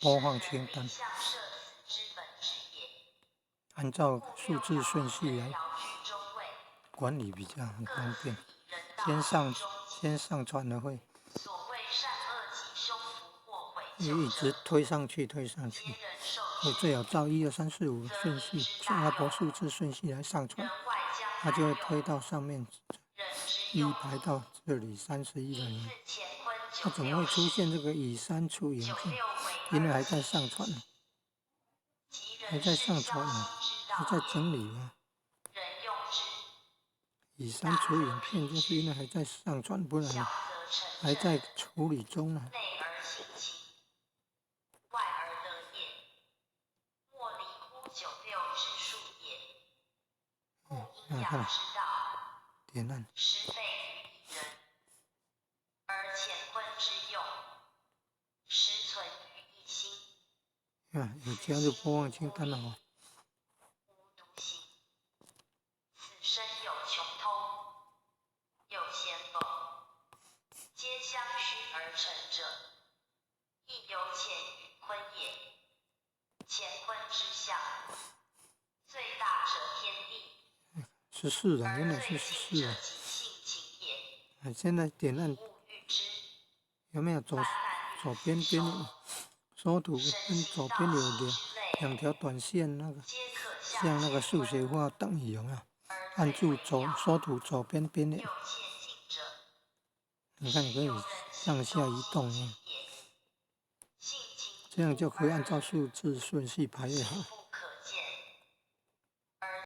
播放清单，按照数字顺序来管理比较很方便。先上传了会一直推上去，所以最好照1、2、3、4、5顺序，阿拉伯数字顺序来上传，它就会推到上面一排到这里31的人。它怎么会出现这个已删除影片？因为还在上传，还在整理啊。已删除影片就是因为还在上传，不然还在处理中啊。看，点按。有加入播放清单了哦。14了，原来是14了。现在点按有没有左边缩图跟左边有两条短线，像那个数学化等于有没有？按住缩图左边边缘，你看可以上下移动，这样就可以按照数字顺序排列好。